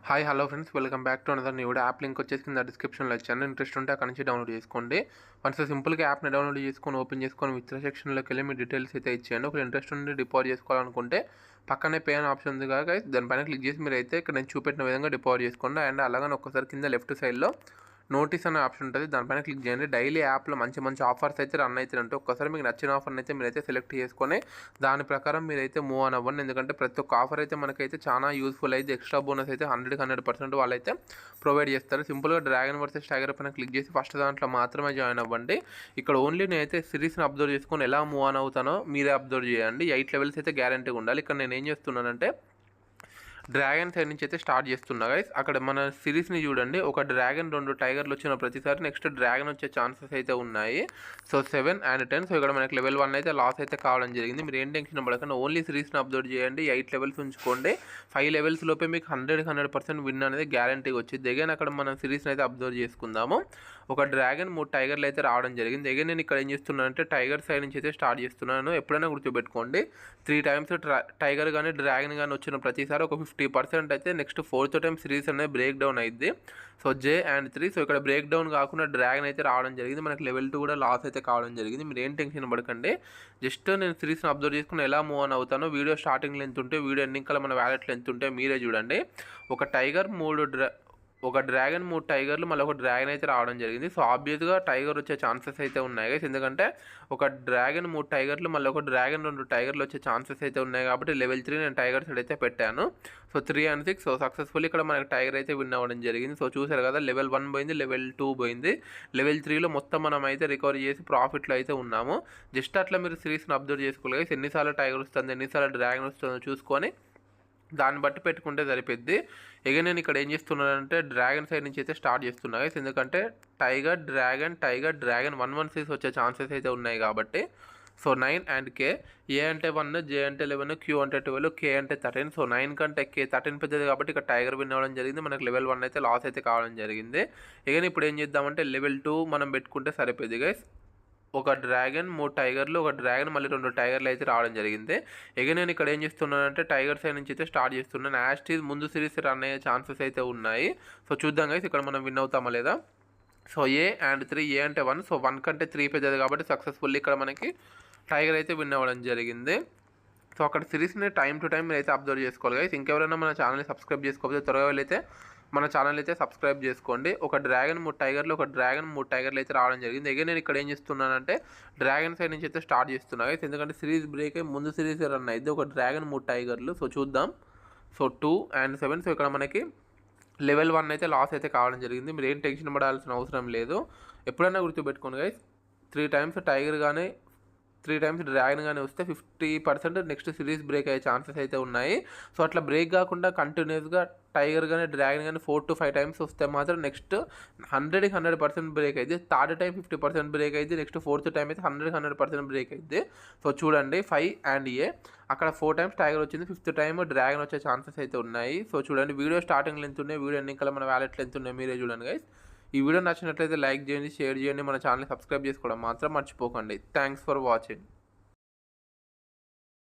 Hi hello friends, welcome back to another new video. App link వచ్చేసి కింద డిస్క్రిప్షన్లో ఇచ్చాను. ఇంట్రెస్ట్ ఉంటే అక్కడ నుంచి డౌన్లోడ్ చేసుకోండి. వన్స్ సింపుల్గా యాప్ని డౌన్లోడ్ చేసుకొని ఓపెన్ చేసుకొని విత్డ్రా సెక్షన్లోకి వెళ్ళి మీ డీటెయిల్స్ అయితే ఇచ్చేయండి. ఒక ఇంట్రెస్ట్ ఉండి డిపాజిట్ చేసుకోవాలనుకుంటే పక్కనే పే అని ఆప్షన్ ఉంది కదా, దానిపైన క్లిక్ చేసి మీరు అయితే ఇక్కడ నేను చూపెట్టిన విధంగా డిపాజిట్ చేసుకోండి. అండ్ అలాగే ఒక్కసారి కింద లెఫ్ట్ సైడ్లో నోటీస్ అనే ఆప్షన్ ఉంటుంది, దానిపైన క్లిక్ చేయండి. డైలీ యాప్లో మంచి మంచి ఆఫర్స్ అయితే రన్ అయితే ఉంటే ఒక్కసారి మీకు నచ్చిన ఆఫర్ని అయితే మీరైతే సెలెక్ట్ చేసుకొని దాని ప్రకారం మీరైతే మూవ్ ఆన్ అవ్వండి. ఎందుకంటే ప్రతి ఒక్క ఆఫర్ అయితే మనకైతే చాలా యూస్ఫుల్ అయితే ఎక్స్ట్రా బోనస్ అయితే 100% వాళ్ళైతే ప్రొవైడ్ చేస్తారు. సింపుల్గా డ్రాగన్ వర్సెస్ టైగర్ పైన క్లిక్ చేసి ఫస్ట్ దాంట్లో మాత్రమే జాయిన్ అవ్వండి. ఇక్కడ ఓన్లీ నేనైతే సిరీస్ని అబ్జర్వ్ చేసుకొని ఎలా మూవ్ ఆన్ అవుతానో మీరే అబ్జర్వ్ చేయండి. 8 లెవెల్స్ అయితే గ్యారంటీగా ఉండాలి. ఇక్కడ నేను ఏం చేస్తున్నానంటే డ్రాగన్ సైడ్ నుంచి అయితే స్టార్ట్ చేస్తున్నా గైస్. అక్కడ మన సిరీస్ని చూడండి, ఒక డ్రాగన్ 2 టైగర్లు వచ్చిన ప్రతిసారి నెక్స్ట్ డ్రాగన్ వచ్చే ఛాన్సెస్ అయితే ఉన్నాయి. So 7 and 10. సో ఇక్కడ మనకి లెవెల్ 1 అయితే లాస్ అయితే కావడం జరిగింది. మీరు ఏం టెన్షన్ పడకుండా ఓన్లీ సిరీస్ని అబ్జర్వ్ చేయండి. 8 లెవెల్స్ ఉంచుకోండి. 5 లెవెల్స్ లోపే మీకు 100% విన్ అనేది గ్యారంటీగా వచ్చింది. అగైన్ అక్కడ మనం సిరీస్ని అయితే అబ్జర్వ్ చేసుకుందాము. ఒక డ్రాగన్ 3 టైగర్లు అయితే రావడం జరిగింది. అగైన్ నేను ఇక్కడ ఏం చేస్తున్నానంటే టైగర్ సైడ్ నుంచి అయితే స్టార్ట్ చేస్తున్నాను. ఎప్పుడైనా గుర్తుపెట్టుకోండి, 3 times టైగర్ కానీ డ్రాగన్ కానీ వచ్చిన ప్రతిసారి ఒక 50% అయితే నెక్స్ట్ 4th టైం సిరీస్ అనేది బ్రేక్ డౌన్ అయింది. So J and 3. సో ఇక్కడ బ్రేక్ డౌన్ కాకుండా డ్రాగన్ అయితే రావడం జరిగింది. మనకి లెవెల్ 2 కూడా లాస్ అయితే కావడం జరిగింది. మీరు ఏం టెన్షన్ పడకండి. జస్ట్ నేను సిరీస్ని అబ్జర్వ్ చేసుకుని ఎలా మూవ్ ఆన్ అవుతానో, వీడియో స్టార్టింగ్లో ఎంత ఉంటే వీడియో ఎండింగ్ కల్లా మన వ్యాలెట్లో ఎంత ఉంటే మీరే చూడండి. ఒక టైగర్ ఒక డ్రాగన్ 3 టైగర్లు మళ్ళీ ఒక డ్రాగన్ అయితే రావడం జరిగింది. సో ఆబ్వియస్గా టైగర్ వచ్చే ఛాన్సెస్ అయితే ఉన్నాయి గైస్. ఎందుకంటే ఒక డ్రాగన్ 3 టైగర్లు మళ్ళీ ఒక డ్రాగన్ 2 టైగర్లు వచ్చే ఛాన్సెస్ అయితే ఉన్నాయి కాబట్టి లెవెల్ 3 నేను టైగర్ సైడ్ అయితే పెట్టాను. So 3 and 6. సో సక్సెస్ఫుల్లీ ఇక్కడ మనకి టైగర్ అయితే విన్ అవ్వడం జరిగింది. సో చూసారు కదా, లెవెల్ 1 పోయింది, లెవెల్ 2 పోయింది, లెవెల్ 3లో మొత్తం మనం అయితే రికవరీ చేసి ప్రాఫిట్లో అయితే ఉన్నాము. జస్ట్ అట్లా మీరు సిరీస్ని అబ్జర్వ్ చేసుకోవాలి గైస్. ఎన్నిసార్లు టైగర్ వస్తుంది, ఎన్నిసార్లు డ్రాగన్ వస్తుందో చూసుకొని దాన్ని బట్టి పెట్టుకుంటే సరిపోద్ది. ఇక నేను ఇక్కడ ఏం చేస్తున్నానంటే డ్రాగన్ సైడ్ నుంచి అయితే స్టార్ట్ చేస్తున్నా గైస్. ఎందుకంటే టైగర్ డ్రాగన్ 116 వచ్చే ఛాన్సెస్ అయితే ఉన్నాయి కాబట్టి. So 9 and K. ఏ అంటే 1, J అంటే 11, Q అంటే 12, K అంటే 13. సో 9 కంటే K 13 పెద్దది కాబట్టి ఇక్కడ టైగర్ విన్ అవ్వడం జరిగింది. మనకు లెవెల్ 1 అయితే లాస్ అయితే కావడం జరిగింది. ఇక ఇప్పుడు ఏం చేద్దామంటే లెవెల్ 2 మనం పెట్టుకుంటే సరిపోద్ది గైస్. ఒక డ్రాగన్ 3 టైగర్లు, ఒక డ్రాగన్ మళ్ళీ 2 టైగర్లు అయితే రావడం జరిగింది. ఇక నేను ఇక్కడ ఏం చేస్తున్నానంటే టైగర్ సైడ్ నుంచి అయితే స్టార్ట్ చేస్తున్నాను. యాస్టీజ్ ముందు సిరీస్ రన్ అయ్యే ఛాన్సెస్ అయితే ఉన్నాయి. సో చూద్దాం గైస్ ఇక్కడ మనం విన్ అవుతామా లేదా. So A and 3. ఏ అంటే 1. సో 1 కంటే 3 పెద్దది కాబట్టి సక్సెస్ఫుల్లీ ఇక్కడ మనకి టైగర్ అయితే విన్ అవ్వడం జరిగింది. సో అక్కడ సిరీస్ని టైం టు టైం మీరు అయితే అబ్జర్వ్ చేసుకోవాలి గైస్. ఇంకెవరైనా మన ఛానల్ని సబ్స్క్రైబ్ చేసుకోకపోతే త్వరగా వెళ్ళైతే మన ఛానల్ అయితే సబ్స్క్రైబ్ చేసుకోండి. ఒక డ్రాగన్ 3 టైగర్లు, ఒక డ్రాగన్ 3 టైగర్లు అయితే రావడం జరిగింది. అగైన్ నేను ఇక్కడ ఏం చేస్తున్నానంటే డ్రాగన్ సైడ్ నుంచి అయితే స్టార్ట్ చేస్తున్నా గైస్. ఎందుకంటే సిరీస్ బ్రేక్ అయ్యి ముందు సిరీస్ రన్ అయింది. ఒక డ్రాగన్ 3 టైగర్లు. సో చూద్దాం. So 2 and 7. సో ఇక్కడ మనకి లెవెల్ 1 అయితే లాస్ అయితే కావడం జరిగింది. మీరు ఏం టెన్షన్ పడాల్సిన అవసరం లేదు. ఎప్పుడైనా గుర్తుపెట్టుకోండి గైస్, 3 times టైగర్ కానీ 3 times డ్రాగన్ కానీ వస్తే 50% నెక్స్ట్ సిరీస్ బ్రేక్ అయ్యే ఛాన్సెస్ అయితే ఉన్నాయి. సో అట్లా బ్రేక్ కాకుండా కంటిన్యూస్గా టైగర్ కానీ డ్రాగన్ కానీ 4 to 5 times వస్తే మాత్రం నెక్స్ట్ 100% బ్రేక్ అయితే, థర్డ్ టైం 50% బ్రేక్ అయితే, నెక్స్ట్ 4th టైం అయితే 100% బ్రేక్ అయితే. సో చూడండి 5 and A. అక్కడ 4 times టైగర్ వచ్చింది, 5th టైం డ్రాగన్ వచ్చే ఛాన్సెస్ అయితే ఉన్నాయి. సో చూడండి వీడియో స్టార్టింగ్లో ఎంత ఉన్నాయి, వీడియో ఎండింగ్ కల్లా మన వ్యాలెట్లో ఎంత ఉన్నాయి మీరే చూడండి గైస్. ఈ వీడియో నచ్చినట్లయితే లైక్ చేయండి, షేర్ చేయండి, మన ఛానల్ని సబ్స్క్రైబ్ చేసుకోవడం మాత్రం మర్చిపోకండి. Thanks for watching.